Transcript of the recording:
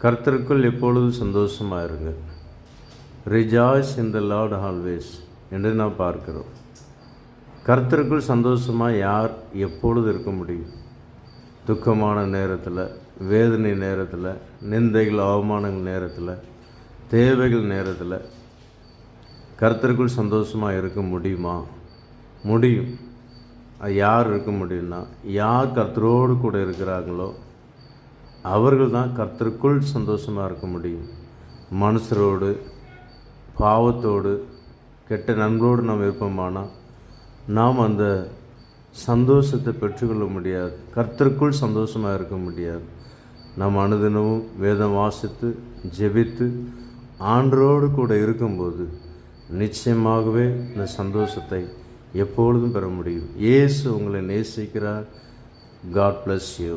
கர்த்தருக்குள் எப்பொழுதும் சந்தோஷமாக இருங்க. ரிஜாய்ஸ் இன் த லார்ட் ஆல்வேஸ் என்று நாம் பார்க்கிறோம். கர்த்தருக்குள் சந்தோஷமாக யார் எப்பொழுது இருக்க முடியும்? துக்கமான நேரத்தில், வேதனை நேரத்தில், நிந்தைகள் அவமானங்கள் நேரத்தில், தேவைகள் நேரத்தில் கர்த்தருக்குள் சந்தோஷமாக இருக்க முடியுமா? முடியும். அது யார் இருக்க முடியும்னா, யார் கர்த்தரோடு கூட இருக்கிறாங்களோ அவர்கள் தான் கர்த்தருக்குள் சந்தோஷமாக இருக்க முடியும். மனுஷரோடு, பாவத்தோடு, கெட்ட நண்பரோடு நாம் இருப்போமானால் நாம் அந்த சந்தோஷத்தை பெற்றுக்கொள்ள முடியாது. கர்த்தருக்குள் சந்தோஷமாக இருக்க முடியாது. நாம் அனுதினமும் வேதம் வாசித்து ஜெபித்து ஆண்டரோடு கூட இருக்கும்போது நிச்சயமாகவே இந்த சந்தோஷத்தை எப்பொழுதும் பெற முடியும். இயேசு உங்களை நேசிக்கிறார். God bless you.